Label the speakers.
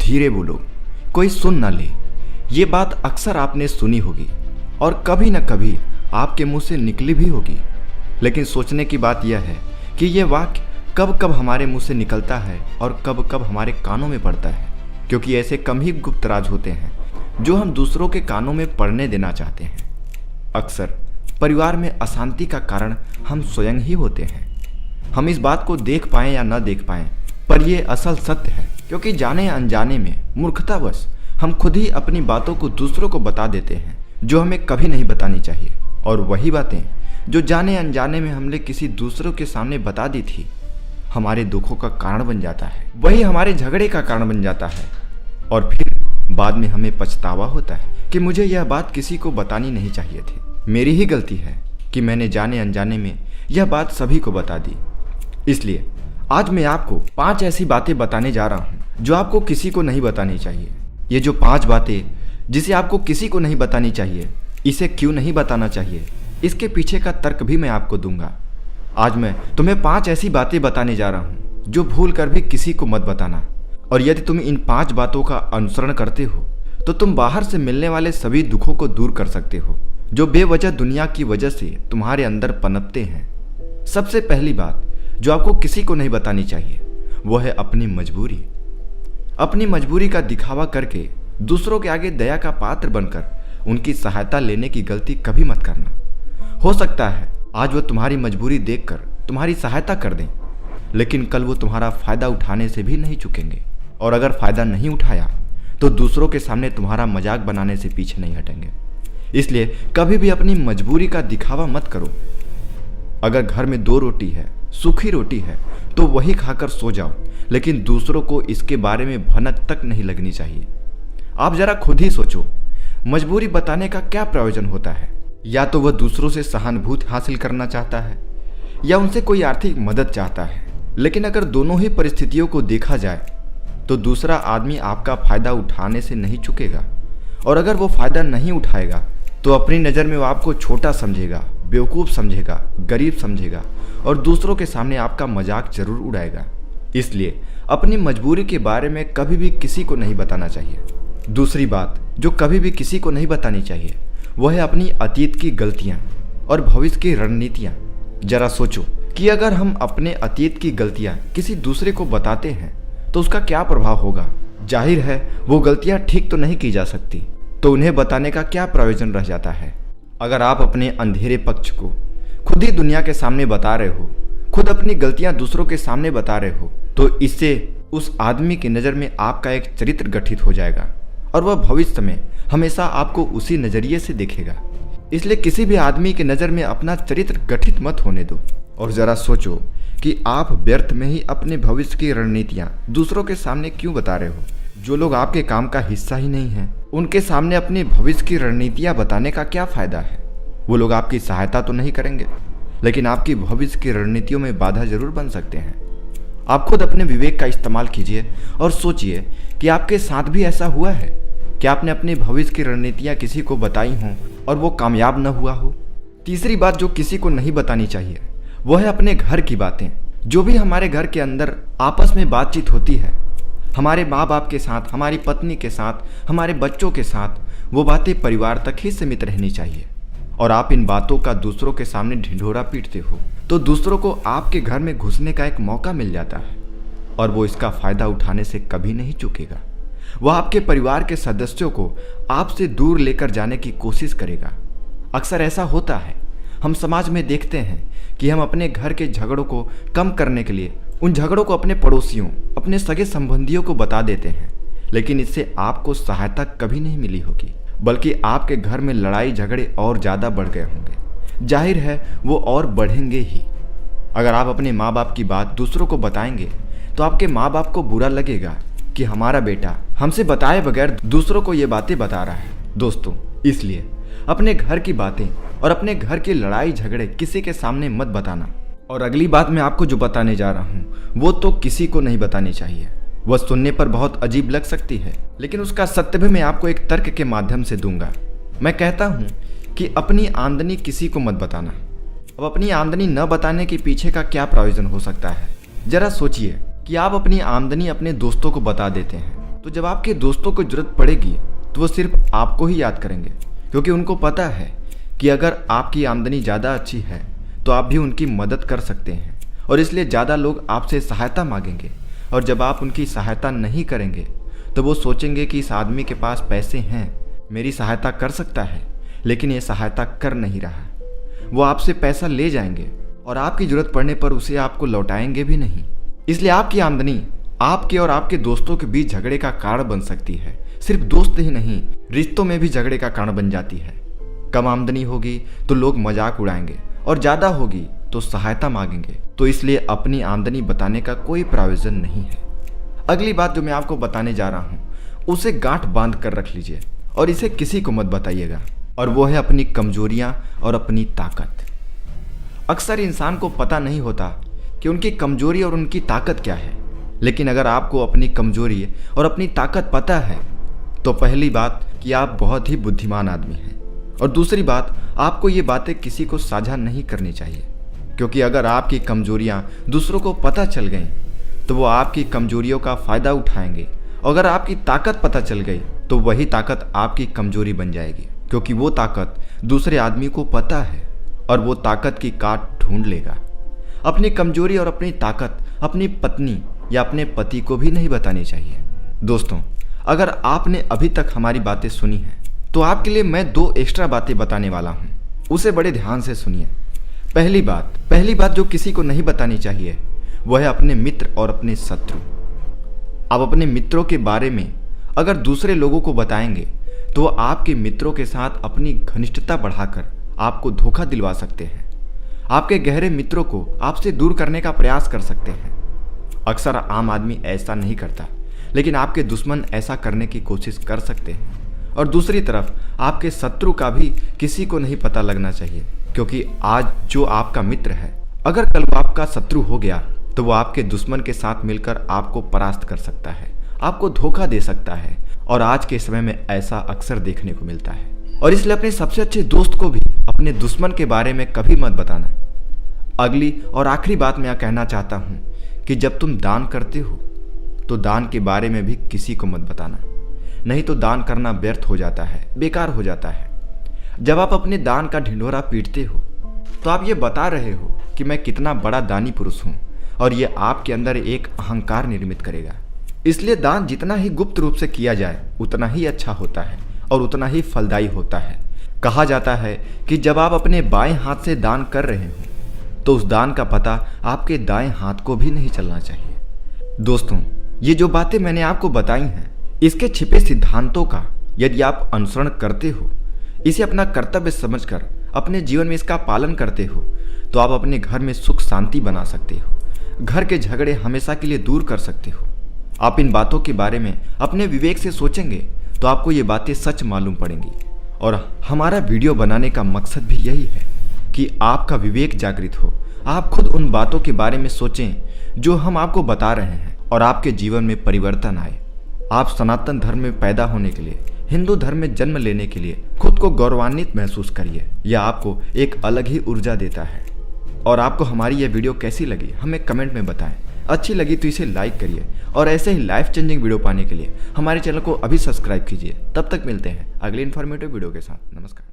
Speaker 1: धीरे बोलो, कोई सुन ना ले। ये बात अक्सर आपने सुनी होगी और कभी न कभी आपके मुंह से निकली भी होगी। लेकिन सोचने की बात यह है कि ये वाक्य कब कब हमारे मुंह से निकलता है और कब कब हमारे कानों में पड़ता है, क्योंकि ऐसे कम ही गुप्त राज होते हैं जो हम दूसरों के कानों में पड़ने देना चाहते हैं। अक्सर परिवार में अशांति का कारण हम स्वयं ही होते हैं। हम इस बात को देख पाएं या न देख पाएं, पर यह असल सत्य है, क्योंकि जाने अनजाने में मूर्खतावश हम खुद ही अपनी बातों को दूसरों को बता देते हैं जो हमें कभी नहीं बतानी चाहिए। और वही बातें जो जाने अनजाने में हमने किसी दूसरों के सामने बता दी थी, हमारे दुखों का कारण बन जाता है, वही हमारे झगड़े का कारण बन जाता है। और फिर बाद में हमें पछतावा होता है कि मुझे यह बात किसी को बतानी नहीं चाहिए थी। मेरी ही गलती है कि मैंने जाने अनजाने में यह बात सभी को बता दी। इसलिए आज मैं आपको 5 ऐसी बातें बताने जा रहा हूं जो आपको किसी को नहीं बतानी चाहिए। ये जो 5 बातें जिसे आपको किसी को नहीं बतानी चाहिए, इसे क्यों नहीं बताना चाहिए, इसके पीछे का तर्क भी मैं आपको दूंगा। आज मैं तुम्हें 5 ऐसी बातें बताने जा रहा हूं जो भूल कर भी किसी को मत बताना। और यदि तुम इन 5 बातों का अनुसरण करते हो तो तुम बाहर से मिलने वाले सभी दुखों को दूर कर सकते हो जो बेवजह दुनिया की वजह से तुम्हारे अंदर पनपते हैं। सबसे पहली बात जो आपको किसी को नहीं बतानी चाहिए वो है अपनी मजबूरी। अपनी मजबूरी का दिखावा करके दूसरों के आगे दया का पात्र बनकर उनकी सहायता लेने की गलती कभी मत करना। हो सकता है आज वो तुम्हारी मजबूरी देखकर तुम्हारी सहायता कर दें, लेकिन कल वो तुम्हारा फायदा उठाने से भी नहीं चूकेंगे। और अगर फायदा नहीं उठाया तो दूसरों के सामने तुम्हारा मजाक बनाने से पीछे नहीं हटेंगे। इसलिए कभी भी अपनी मजबूरी का दिखावा मत करो। अगर घर में 2 रोटी है, सूखी रोटी है, तो वही खाकर सो जाओ, लेकिन दूसरों को इसके बारे में भनक तक नहीं लगनी चाहिए। आप जरा खुद ही सोचो, मजबूरी बताने का क्या प्रयोजन होता है? या तो वह दूसरों से सहानुभूति हासिल करना चाहता है या उनसे कोई आर्थिक मदद चाहता है। लेकिन अगर दोनों ही परिस्थितियों को देखा जाए तो दूसरा आदमी आपका फायदा उठाने से नहीं चुकेगा। और अगर वो फायदा नहीं उठाएगा तो अपनी नज़र में वो आपको छोटा समझेगा, बेवकूफ़ समझेगा, गरीब समझेगा और दूसरों के सामने आपका मजाक जरूर उड़ाएगा। इसलिए अपनी मजबूरी के बारे में कभी भी किसी को नहीं बताना चाहिए। दूसरी बात जो कभी भी किसी को नहीं बतानी चाहिए वह है अपनी अतीत की गलतियाँ और भविष्य की रणनीतियाँ। जरा सोचो कि अगर हम अपने अतीत की गलतियाँ किसी दूसरे को बताते हैं तो उसका क्या प्रभाव होगा। जाहिर है वो गलतियाँ ठीक तो नहीं की जा सकती, तो उन्हें बताने का क्या प्रयोजन रह जाता है। अगर आप अपने अंधेरे पक्ष को खुद ही दुनिया के सामने बता रहे हो, खुद अपनी गलतियां दूसरों के सामने बता रहे हो, तो इससे उस आदमी की नज़र में आपका एक चरित्र गठित हो जाएगा और वह भविष्य में हमेशा आपको उसी नज़रिए से देखेगा। इसलिए किसी भी आदमी की नज़र में अपना चरित्र गठित मत होने दो। और ज़रा सोचो कि आप व्यर्थ में ही अपने भविष्य की रणनीतियाँ दूसरों के सामने क्यों बता रहे हो। जो लोग आपके काम का हिस्सा ही नहीं हैं, उनके सामने अपनी भविष्य की रणनीतियाँ बताने का क्या फ़ायदा है। वो लोग आपकी सहायता तो नहीं करेंगे, लेकिन आपकी भविष्य की रणनीतियों में बाधा जरूर बन सकते हैं। आप खुद अपने विवेक का इस्तेमाल कीजिए और सोचिए कि आपके साथ भी ऐसा हुआ है कि आपने अपनी भविष्य की रणनीतियाँ किसी को बताई हों और वो कामयाब न हुआ हो। तीसरी बात जो किसी को नहीं बतानी चाहिए वह है अपने घर की बातें। जो भी हमारे घर के अंदर आपस में बातचीत होती है, हमारे माँ बाप के साथ, हमारी पत्नी के साथ, हमारे बच्चों के साथ, वो बातें परिवार तक ही सीमित रहनी चाहिए। और आप इन बातों का दूसरों के सामने ढिंढोरा पीटते हो तो दूसरों को आपके घर में घुसने का एक मौका मिल जाता है और वो इसका फायदा उठाने से कभी नहीं चूकेगा। वह आपके परिवार के सदस्यों को आपसे दूर लेकर जाने की कोशिश करेगा। अक्सर ऐसा होता है, हम समाज में देखते हैं कि हम अपने घर के झगड़ों को कम करने के लिए उन झगड़ों को अपने पड़ोसियों, अपने सगे संबंधियों को बता देते हैं, लेकिन इससे आपको सहायता कभी नहीं मिली होगी, बल्कि आपके घर में लड़ाई झगड़े और ज़्यादा बढ़ गए होंगे। जाहिर है वो और बढ़ेंगे ही। अगर आप अपने माँ बाप की बात दूसरों को बताएंगे तो आपके माँ बाप को बुरा लगेगा कि हमारा बेटा हमसे बताए बगैर दूसरों को ये बातें बता रहा है। दोस्तों, इसलिए अपने घर की बातें और अपने घर की लड़ाई झगड़े किसी के सामने मत बताना। और अगली बात मैं आपको जो बताने जा रहा हूँ वो तो किसी को नहीं बतानी चाहिए। वह सुनने पर बहुत अजीब लग सकती है, लेकिन उसका सत्य भी मैं आपको एक तर्क के माध्यम से दूंगा। मैं कहता हूँ कि अपनी आमदनी किसी को मत बताना। अब अपनी आमदनी न बताने के पीछे का क्या प्रयोजन हो सकता है। जरा सोचिए कि आप अपनी आमदनी अपने दोस्तों को बता देते हैं तो जब आपके दोस्तों को जरूरत पड़ेगी तो वो सिर्फ आपको ही याद करेंगे, क्योंकि उनको पता है कि अगर आपकी आमदनी ज़्यादा अच्छी है तो आप भी उनकी मदद कर सकते हैं, और इसलिए ज़्यादा लोग आपसे सहायता मांगेंगे। और जब आप उनकी सहायता नहीं करेंगे तो वो सोचेंगे कि इस आदमी के पास पैसे हैं, मेरी सहायता कर सकता है, लेकिन ये सहायता कर नहीं रहा। वो आपसे पैसा ले जाएंगे और आपकी ज़रूरत पड़ने पर उसे आपको लौटाएंगे भी नहीं। इसलिए आपकी आमदनी आपके और आपके दोस्तों के बीच झगड़े का कारण बन सकती है। सिर्फ दोस्त ही नहीं, रिश्तों में भी झगड़े का कारण बन जाती है। कम आमदनी होगी तो लोग मजाक उड़ाएंगे, और ज़्यादा होगी तो सहायता मांगेंगे। तो इसलिए अपनी आमदनी बताने का कोई प्रावधान नहीं है। अगली बात जो मैं आपको बताने जा रहा हूँ उसे गांठ बांध कर रख लीजिए और इसे किसी को मत बताइएगा, और वो है अपनी कमजोरियाँ और अपनी ताकत। अक्सर इंसान को पता नहीं होता कि उनकी कमजोरी और उनकी ताकत क्या है, लेकिन अगर आपको अपनी कमजोरी और अपनी ताकत पता है तो पहली बात कि आप बहुत ही बुद्धिमान आदमी हैं, और दूसरी बात आपको ये बातें किसी को साझा नहीं करनी चाहिए, क्योंकि अगर आपकी कमजोरियां दूसरों को पता चल गईं तो वो आपकी कमजोरियों का फ़ायदा उठाएंगे। अगर आपकी ताकत पता चल गई तो वही ताकत आपकी कमजोरी बन जाएगी, क्योंकि वो ताकत दूसरे आदमी को पता है और वो ताकत की काट ढूंढ लेगा। अपनी कमजोरी और अपनी ताकत अपनी पत्नी या अपने पति को भी नहीं बतानी चाहिए। दोस्तों, अगर आपने अभी तक हमारी बातें सुनी हैं तो आपके लिए मैं 2 एक्स्ट्रा बातें बताने वाला हूँ, उसे बड़े ध्यान से सुनिए। पहली बात जो किसी को नहीं बतानी चाहिए वह है अपने मित्र और अपने शत्रु। आप अपने मित्रों के बारे में अगर दूसरे लोगों को बताएंगे तो वो आपके मित्रों के साथ अपनी घनिष्ठता बढ़ाकर आपको धोखा दिलवा सकते हैं। आपके गहरे मित्रों को आपसे दूर करने का प्रयास कर सकते हैं। अक्सर आम आदमी ऐसा नहीं करता, लेकिन आपके दुश्मन ऐसा करने की कोशिश कर सकते हैं। और दूसरी तरफ आपके शत्रु का भी किसी को नहीं पता लगना चाहिए, क्योंकि आज जो आपका मित्र है अगर कल वो आपका शत्रु हो गया तो वो आपके दुश्मन के साथ मिलकर आपको परास्त कर सकता है, आपको धोखा दे सकता है। और आज के समय में ऐसा अक्सर देखने को मिलता है। और इसलिए अपने सबसे अच्छे दोस्त को भी अपने दुश्मन के बारे में कभी मत बताना। अगली और आखिरी बात मैं कहना चाहता हूँ कि जब तुम दान करते हो तो दान के बारे में भी किसी को मत बताना, नहीं तो दान करना व्यर्थ हो जाता है, बेकार हो जाता है। जब आप अपने दान का ढिंढोरा पीटते हो तो आप ये बता रहे हो कि मैं कितना बड़ा दानी पुरुष हूँ, और ये आपके अंदर एक अहंकार निर्मित करेगा। इसलिए दान जितना ही गुप्त रूप से किया जाए उतना ही अच्छा होता है और उतना ही फलदायी होता है। कहा जाता है कि जब आप अपने बाएं हाथ से दान कर रहे हो तो उस दान का पता आपके दाएं हाथ को भी नहीं चलना चाहिए। दोस्तों, ये जो बातें मैंने आपको बताई हैं, इसके छिपे सिद्धांतों का यदि आप अनुसरण करते हो, इसे अपना कर्तव्य समझकर अपने जीवन में इसका पालन करते हो, तो आप अपने घर में सुख शांति बना सकते हो, घर के झगड़े हमेशा के लिए दूर कर सकते हो। आप इन बातों के बारे में अपने विवेक से सोचेंगे तो आपको ये बातें सच मालूम पड़ेंगी। और हमारा वीडियो बनाने का मकसद भी यही है कि आपका विवेक जागृत हो, आप खुद उन बातों के बारे में सोचें जो हम आपको बता रहे हैं, और आपके जीवन में परिवर्तन आए। आप सनातन धर्म में पैदा होने के लिए, हिंदू धर्म में जन्म लेने के लिए खुद को गौरवान्वित महसूस करिए। यह आपको एक अलग ही ऊर्जा देता है। और आपको हमारी यह वीडियो कैसी लगी हमें कमेंट में बताएं। अच्छी लगी तो इसे लाइक करिए, और ऐसे ही लाइफ चेंजिंग वीडियो पाने के लिए हमारे चैनल को अभी सब्सक्राइब कीजिए। तब तक मिलते हैं अगले इन्फॉर्मेटिव वीडियो के साथ। नमस्कार।